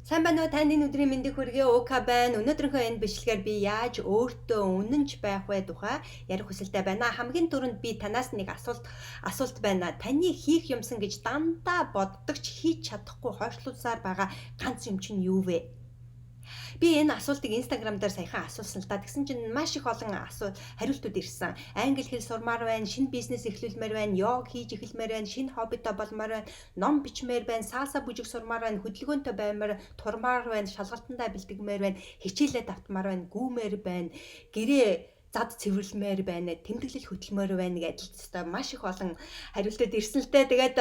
Сайн байна уу? Танд энэ өдрийн мэндийг хүргэе. УК байна. Өнөөдрийнхөө энэ бичлэгээр би яаж өөртөө үнэнч байх вэ тухай ярих хүсэлтэй байна. Хамгийн түрүүнд би танаас нэг асуулт байна. Таны хийх юмсан гэж дандаа боддог ч хийж чадахгүй хойшлуулсаар байгаа ганц юм чинь юу вэ? Би энэ асуултыг Instagram дээр саяхан асуусан л та. Тэгсэн чинь маш их олон хариултууд ирсэн. Англи хэл сурмаар байна, шинэ бизнес эхлүүлмээр байна, йог хийж эхэлмээр байна, шинэ хоббитой болмоор байна, ном бичмээр байна, салса бүжиг сурмаар байна, хөдөлгөөнтэй баймаар турмаар байна, шалгалтандаа бэлтгэмээр байна, хичээлээ давтмаар байна, гүүмээр байна, гэрээ зад цэвэрлэмээр байна, тэмдэглэл хөдөлмөр байна гэдэг хэвээр маш их олон хариултууд ирсэн л дээ. Тэгээд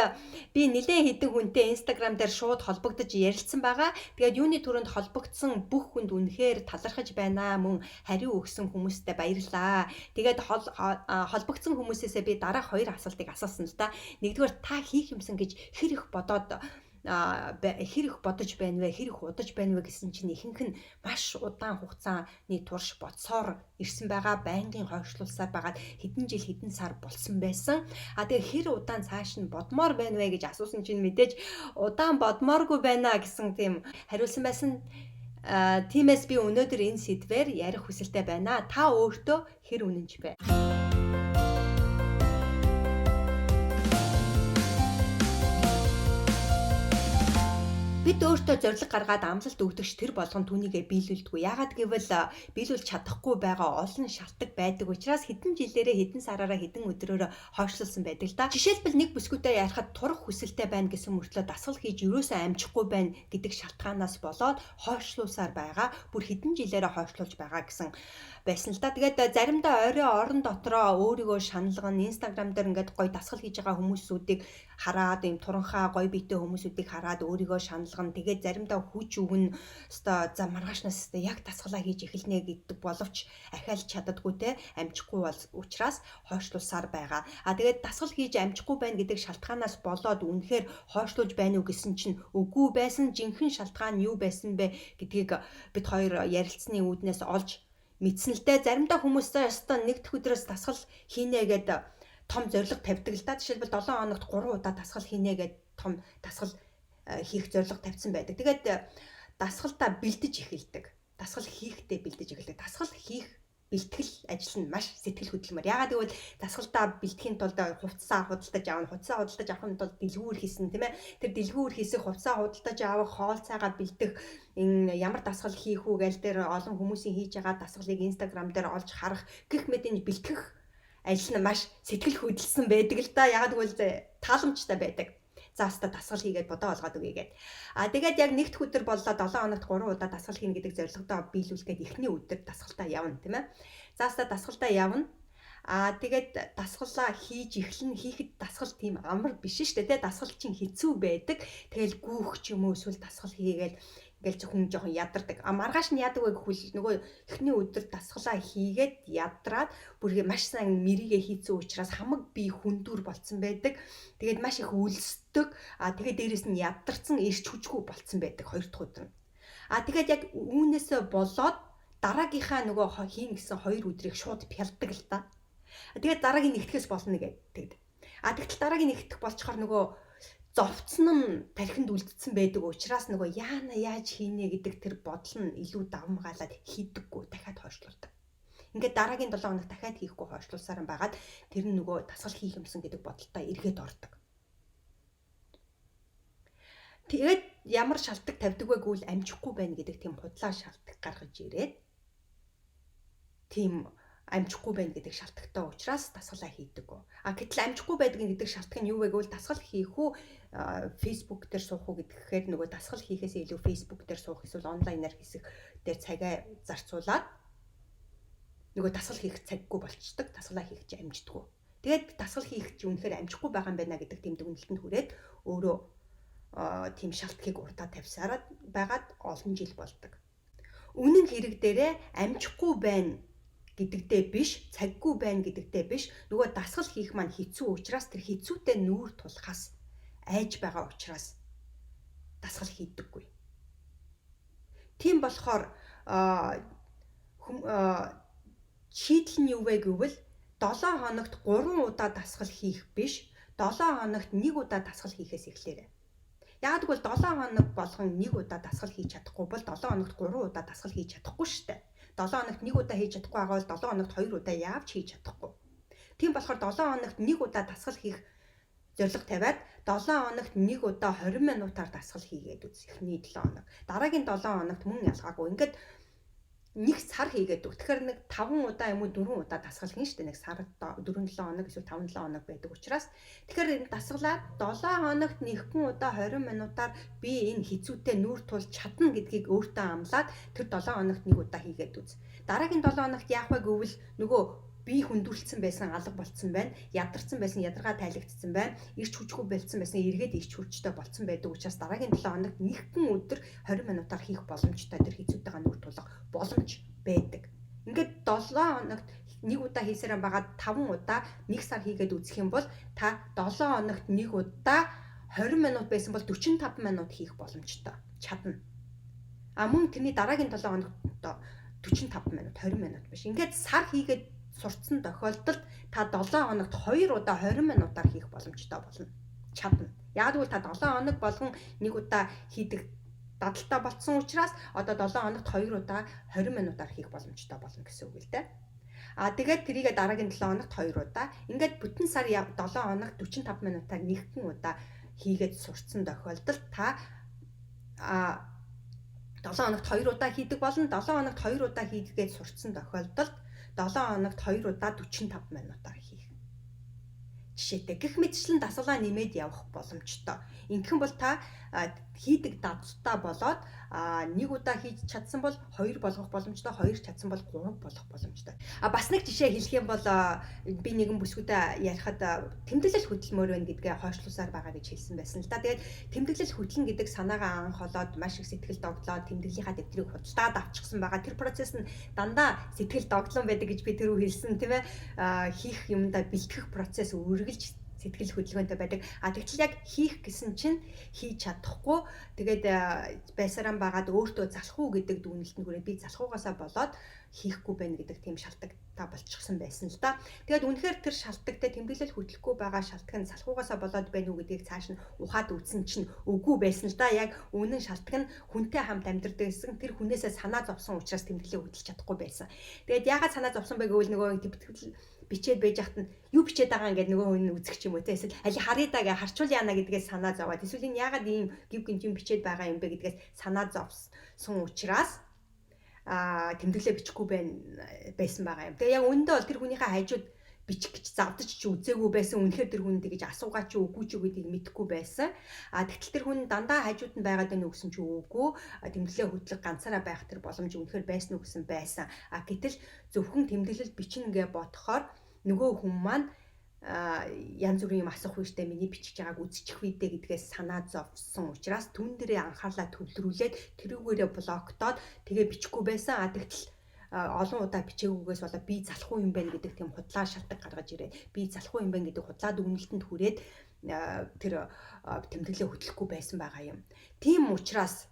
би нэлээд хэдэн хүнтэй Instagram дээр шууд холбогдож ярилцсан байгаа. Тэгээд юуны түрүүнд холбогдсон бүх хүнд үнэхээр талархаж байна. Мөн хариу өгсөн хүмүүстээ баярлалаа. Тэгээд холбогдсон хүмүүсээсээ би дараах хоёр асуултыг асуусан л да. Нэгдүгээр та хийх юмсан гэж хэр их бодож байна вэ, хэр их удаж байна вэ гэсэн чинь ихэнх нь маш удаан хугацааны турш бодсоор ирсэн байгаа, байнгын хойшлуулсаар байгаад хэдэн жил хэдэн сар болсон байсан. Тэгээ хэр удаан цааш нь бодмоор байна вэ гэж асуусан чинь мэдээж удаан бодмооргүй байна гэсэн тийм хариулсан байсан. Тиймээс би өнөөдөр энэ сэдвээр ярих хүсэлтэй байна. Та өөртөө хэр үнэнч бэ? Бид өөртөө зориг гаргаад амлалт өгдөгч тэр болгон түүнийгээ биелүүлдэг. Яагаад гэвэл биелүүлж чадахгүй байгаа олон шалтгаан байдаг учраас хэдэн жилээрээ хэдэн сараараа хэдэн өдрөөрөө хойшлуулсан байдаг л да. Жишээлбэл нэг бүсгүйтэй ярихад турах хүсэлтэй байна гэсэн мөртлөө дасгал хийж юусаа амжихгүй байна гэдэг шалтгаанаас болоод хойшлуулсаар байгаа. Бүр хэдэн жилээрээ хойшлуулж байгаа гэсэн байсан л да. Тэгээд заримдаа орон дотроо өөрийгөө шаналган Instagram дээр ингээд гоё дасгал хийж байгаа хүмүүсүүдийг хараад юм туранхаа гоё биетэй хүмүүсүүдийг хараад өөрийгөө шаналган тэгээд заримдаа хүч өгнө өстой за маргаашнаас өстой яг дасгалаа хийж эхэлнэ гэдэг боловч ахиалж чаддаггүй те амжихгүй бол учраас хойшлуулсаар байгаа. Тэгээд дасгал хийж амжихгүй байна гэдэг шалтгаанаас болоод үнэхээр хойшлуулж байна уу гэсэн чинь үгүй байсан. Жинхэнэ шалтгаан юу байсан бэ гэдгийг бид хоёр ярилцсны үүднээс олж мэдсэн л дээ. Заримдаа хүмүүсээ өстой нэг дэх өдрөөс дасгал хийнэ гэдэг том зориг тавьдаг л да. Жишээлбэл 7 хоногт 3 удаа дасгал хийнэ гэдэг том дасгал хийх зориг тавьсан байдаг. Тэгээд дасгалтаа бэлдэж эхэлдэг. Дасгал хийхдээ бэлдэж эхэлдэг. Дасгал хийх бэлтгэл ажил нь маш сэтгэл хөдлөмөр. Яагаад гэвэл дасгалтаа бэлтгэхийн тулд хувцас худалдаж авах, хувцас худалдаж авахын тулд дэлгүүр хийсэн тийм ээ. Тэр дэлгүүр хийсэх хувцас худалдаж авах, хоол цайгаа бэлдэх энэ ямар дасгал хийх үү гээл дээр олон хүмүүсийн хийж байгаа дасгалыг Instagram дээр олж харах гэх мэтийн бэлтгэх ажил нь маш сэтгэл хөдлөсөн байдаг л да. Яагаад гэвэл тааламжтай байдаг. За хаста дасгал хийгээд бодоо олгоод өгье гээд. Тэгээд яг нэгд өдөр боллоо 7 хоногт 3 удаа дасгал хийнэ гэдэг зорилгодоо биелүүлэхэд эхний өдөр дасгалтаа явна тийм ээ. За хаста дасгалтаа явна. Тэгээд дасгалаа хийж эхлэн хийхэд дасгал тийм амар биш шүү дээ. Дасгал чинь хэцүү байдаг. Тэгэл гүүх ч юм уу эсвэл дасгал хийгээл ингээл хүн жоохон ядардаг. Маргааш нь яадаг вэ гэвэл нөгөө эхний өдөр дасгалаа хийгээд ядраад бүр маш сайн мэрийгээ хийцэн учраас хамаг бие хүндүр болцсон байдаг. Тэгээд маш их өлсдөг. Тэгээд дээрэс нь ядарсан эрч хүчгүй болцсон байдаг хоёр дахь өдөр нь. Тэгээд яг үүнээсээ болоод дараагийнхаа нөгөө хийн гэсэн 2 өдрийг шууд пялдаг л та. Тэгээд дараагийн нэгтгэхээс болно гэдэг. Тэгтэл дараагийн нэгтгэх болчхоор нөгөө зовцсон нь тархинд үлдсэн байдаг учраас нөгөө яана яаж хийнэ гэдэг тэр бодол нь илүү давмгаалаад хийдэггүй дахиад хойшлуулдаг. Ингээд дараагийн 7 хоног дахиад хийхгүй хойшлуулсаар байгаад тэр нь нөгөө дасгал хийх юмсан гэдэг бодолтой эргээд ордог. Тэгээд ямар шалтгаан тавьдаг вэ гэвэл амжихгүй байна гэдэг тийм худлаа шалтгаан гаргаж ирээд тийм амжихгүй байна гэдэг шалтгаантай учраас дасгалаа хийдэг. Гэтэл амжихгүй байдаг гэдэг шалтгаан нь юу вэ гэвэл дасгал хийх үү Facebook дээр суух уу гэхээр нөгөө дасгал хийхээс илүү Facebook дээр суух эсвэл онлайнаар хийсэх дээр цагаа зарцуулаад нөгөө дасгал хийх цаггүй болчдөг. Дасгалаа хийх чи амждаггүй. Тэгээд дасгал хийх чи үнэхээр амжихгүй байгаа юм байна гэдэг тийм дүгнэлтэнд хүрээд өөрөө тийм шалтгааныг урдаа тавьсараад байгаад олон жил болдог. Үнэн хэрэг дээрээ амжихгүй байна гэдэгтэй биш, цаггүй байна гэдэгтэй биш. Нөгөө дасгал хийх маань хэцүү учраас тэр хэцүүтэй нүүр тулахаас айж байгаа учраас дасгал хийдэггүй. Тийм болохоор шийдэл нь юу вэ гэвэл 7 хоногт 3 удаа дасгал хийх биш, 7 хоногт 1 удаа дасгал хийхээс эхлээрэй. Яагаад гэвэл 7 хоног болгон нэг удаа дасгал хийж чадахгүй бол 7 хоногт 3 удаа дасгал хийж чадахгүй шүү дээ. 7 хоногт нэг удаа хийж чадахгүй байгаа бол 7 хоногт 2 удаа яавч хийж чадахгүй. Тийм болохоор 7 хоногт нэг удаа дасгал хийх зорилго тавиад 7 хоногт нэг удаа 20 минутаар дасгал хийгээд үз. Эхний 7 хоног. Дараагийн 7 хоногт мөн ялгаагүй. Ингээд нэг сар хийгээд үг. Тэгэхээр нэг 5 удаа юм уу 4 удаа дасгал хийн штэ. Нэг сард 4-7 хоног эсвэл 5-7 хоног байдаг учраас тэгэхээр энэ дасгалаа 7 хоногт нэгэн удаа 20 минутаар би энэ хэцүүтэй нүүр тулж чадна гэдгийг өөртөө амлаад тэр 7 хоногт нэг удаа хийгээд үз. Дараагийн 7 хоногт яах вэ гэвэл нөгөө би хүндүрлсэн байсан алга болцсон байна. Ядарсан байсан ядаргаа тайлагдсан байна. Ирч хүчгүй болцсон байсан эргээд ирч хүчтэй болцсон байдаг учраас дараагийн 7 хоногт нэгэн өдөр 20 минутаар хийх боломжтой тэр хэцүүтэйгээ нүүр тулах боломж байдаг. Ингээд 7 хоногт нэг удаа хийсээрэн байгаа 5 удаа нэг сар хийгээд үзэх юм бол та 7 хоногт нэг удаа 20 минут байсан бол 45 минут хийх боломжтой чадна. Мөн тэрний дараагийн 7 хоногт 45 минут 20 минут биш. Ингээд сар хийгээд сурцсан тохиолдолд та 7 хоногт 2 удаа 20 минутаар хийх боломжтой болно. Чадна. Яг л та 7 хоног болгон нэг удаа хийдэг дадалтай болцсон учраас одоо 7 хоногт 2 удаа 20 минутаар хийх боломжтой болно гэсэн үг л дээ. Тэгээд тэрийгээ дараагийн 7 хоногт 2 удаа. Ингээд бүтэн сар 7 хоногт 45 минутаар нэгэн удаа хийгээд сурцсан тохиолдолд та 7 хоногт 2 удаа хийдэг болно. 7 хоногт 2 удаа хийгээд сурцсан тохиолдолд 7 хоногт 2 удаа 45 минутаар хийх. Жишээтэй гэх мэтчлэн дасгалаа нэмээд явах боломжтой. Ингэх юм бол та хийдэг дадалтаа болоод нэг удаа хийж чадсан бол 2 болгох боломжтой, 2 чадсан бол 3 болгох боломжтой. Бас нэг жишээ хэлэх юм бол би нэгэн бүсгүүдэд ярихад тэмдэглэл хөдөлмөр байна гэдгээ хойшлуулсаар байгаа гэж хэлсэн байсан л да. Тэгээд тэмдэглэл хөдлөн гэдэг санаагаа анх олоод маш их сэтгэл догтлоод тэмдэглэлийнхаа дэвтрийг худалдаад авчихсан байгаа. Тэр процесс нь дандаа сэтгэл догтлон байдаг гэж би тэрүү хэлсэн тийм ээ. Хийх юмдаа бэлтгэх процесс үргэлж сэтгэл хөдөлгөөнтэй байдаг. Тэгтэл яг хийх гэсэн чинь хийж чадахгүй. Тэгээд байсараа байгаад өөртөө залах уу гэдэг дүгнэлтэнд хүрээд би залахуугаасаа болоод хийхгүй байна гэдэг тийм шалтгаантай болчихсон байсан л да. Тэгээд үнэхээр тэр шалтгаантай тэмдэглэл хөдлөхгүй байгаа шалтгаан залахуугаасаа болоод байна уу гэдгийг цааш нь ухаад үзсэн чинь үгүй байсан л да. Яг үнэн шалтгаан нь хүнтэй хамт амьдардаг гэсэн тэр хүнээсээ санаа зовсон учраас тэмдэглэлээ хөдлөж чадахгүй байсан. Тэгээд яагаад санаа зовсон бэ гэвэл нөгөө тэмдэглэл бичээд байж хат нь юу бичээд байгаа ингээд нөгөө хүн үзэх юм уу те эсвэл али харъя даа гэж харчуул яана гэдгээс санаа зовоод эсвэл энэ яагаад ийм гів гинт юм бичээд байгаа юм бэ гэдгээс санаа зовсон учраас тэмдэглэлээ бичихгүй байсан байгаа юм. Тэгээ яг үүндээ бол тэр хүнийхээ хажууд бичих гэж завдаж ч үзээгүй байсан. Үнэхээр тэр хүн тэгэж асуугаа чи үгүй ч гэдгийг мэдэхгүй байсан. Тэгтэл тэр хүн дандаа хажууд нь байгаад байна уу гэсэн чи үгүй. Тэмдэглэлээ хөдлөх ганцаараа байх тэр боломж үнэхээр байсан уу гэсэн байсан. Гэтэл зөвхөн тэмдэглэл бичнэ гэж бодохоор нөгөө хүн маань янз бүрийн юм асуух үедээ миний бичиж байгааг үзчих үедээ гэдгээс санаа зовсон учраас түн дээрээ анхаарлаа төвлөрүүлээд тэрүүгээрээ блоктоод тэгээ бичихгүй байсан. Тэгтэл олон удаа бичээгүйгээс болоо би залахгүй юм байна гэдэг тийм худлаа шалтгаан гаргаж ирээд би залахгүй юм байна гэдэг худлаа дүгнэлтэнд хүрээд тэр тэмдэглэлээ хөдлөхгүй байсан байгаа юм. Тийм учраас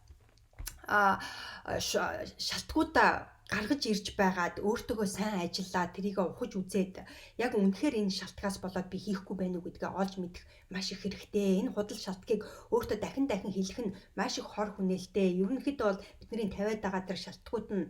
шалтгуудаа гаргаж ирж байгаад өөртөөгөө сайн ажиллаа тэрийг ухаж үзээд яг үнэхээр энэ шалтгаас болоод би хийхгүй байна уу гэдгээ олж мэдэх маш их хэрэгтэй. Энэ худал шалтгаыг өөртөө дахин хэлэх нь маш их хор хүнээлттэй. Ерөнхийдөө бол бидний тавиад байгаа тэр шалтгууд нь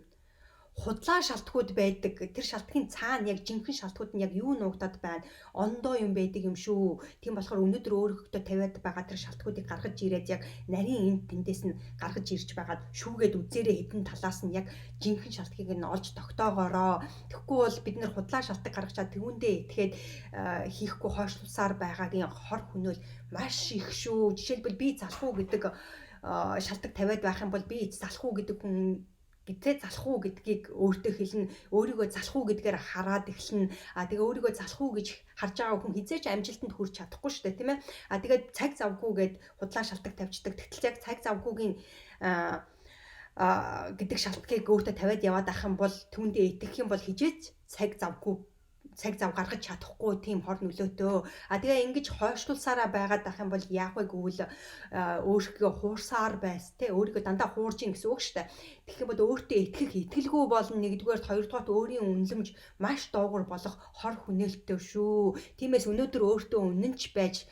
худлаа шалтгууд байдаг. Тэр шалтгааны цаана яг жинхэнэ шалтгууд нь яг юу нуугдаад байна? Ондоо юм байдаг юм шүү. Тийм болохоор өнөөдөр өөрөختөө тавиад байгаа тэр шалтгуудыг гаргаж ирээд яг нарийн энд тэндээс нь гаргаж ирж байгаад шүүгээд үзээрэй хэдэн талаас нь яг жинхэнэ шалтгаыг нь олж тогтоогоороо. Тэгэхгүй бол бид нэр худлаа шалтгаан гаргачаад түүндээ итгээд хийхгүй хойшлуулсаар байгаагийн хор хөнөөл маш их шүү. Жишээлбэл би залах уу гэдэг шалтгаан тавиад байх юм бол би залах уу гэдэг хүн гэтээ залах уу гэдгийг өөртөө хэлнэ, өөрийгөө залах уу гэдгээр хараад эхэлнэ. Тэгээ өөрийгөө залах уу гэж харж байгаа хүн хизээч амжилтанд хүрч чадахгүй шүү дээ, тийм ээ. Тэгээд цаг завгүй гэд худлаа шалтгаан тавьчихдаг. Тэгтэл яг цаг завгүйгийн гэдэг шалтгаыг өөртөө тавиад яваад ах юм бол түүндээ итгэх юм бол хижээч цаг завгүй цаг зав гаргаж чадахгүй тийм хор нөлөөтэй. Тэгээ ингэж хойшлуулсараа байгаад байх юм бол яах вэ гэвэл өөрийгөө хуурсаар байс те өөрийгөө дандаа хуурж ийн гэсэн үг шүү дээ. Тэгэх юм бол өөртөө итгэх итгэлгүй болно. Нэгдүгээр, хоёрдугаар өөрийн үнэлэмж маш доогуур болох хор хүнээлттэй шүү. Тиймээс өнөөдөр өөртөө үнэнч байж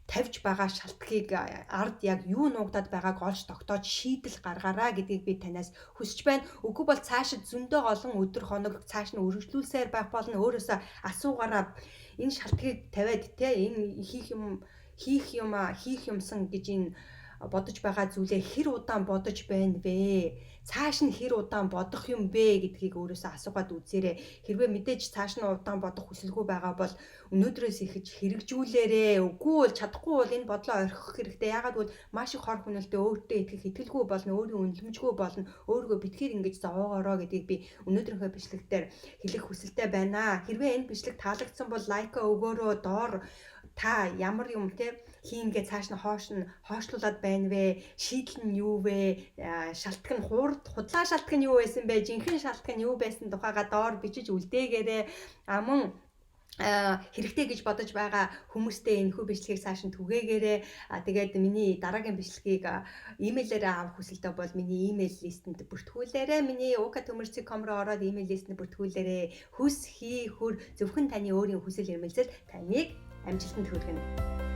тавьж байгаа шалтгаыг ард яг юу нуугдаад байгааг олж тогтоож шийдэл гаргаараа гэдгийг би танаас хүсэж байна. Үгүй бол цаашид зөндөө олон өдөр хоног цааш нь өргөжлүүлсээр байх болно. Өөрөөсөө асуугаараа энэ шалтгаыг тавиад те энэ хийх юмсан гэж энэ бодож байгаа зүйлээ хэр удаан бодож байна вэ? Цааш нь хэр удаан бодох юм бэ гэдгийг өөрөөсөө асуугаад үзээрэй. Хэрвээ мэдээж цааш нь удаан бодох хүсэлгүй байгаа бол өнөөдрөөс ихэж хэрэгжүүлээрэй. Үгүй бол чадахгүй бол энэ бодлоо орхих хэрэгтэй. Яагаад гэвэл маш их хор хүнэлтэд өөртөө итгэх итгэлгүй болно, өөрийн үнэлэмжгүй болно, өөрийгөө битгий ингэж зовоогоороо гэдгийг би өнөөдрийнхөө бичлэгтэр хэлэх хүсэлтэй байна. Хэрвээ энэ бичлэг таалагдсан бол лайка өгөөрөө доор та ямар юм те хийнгээ цааш нь хойшлуулад байна вэ? Шийдэл нь юу вэ? Шалтгаан нь худлаа шалтгаан юу байсан бэ? Жинхэнэ шалтгаан юу байсан тухайга доор бичиж үлдээгээрэй. Мөн хэрэгтэй гэж бодож байгаа хүмүүстэй энэ хүү бичлэгийг цааш нь түгээгээрэй. Тэгээд миний дараагийн бичлэгийг имэйлээр авах хүсэлтэй бол миний имэйл листэнд бүртгүүлээрэй. Миний uka@tömөрцig.com-роо ороод имэйл листэнд бүртгүүлээрэй. Хүс хий хөр зөвхөн таны өөрийн хүсэл эрмэлзэл таныг амжилтанд хүргэнэ.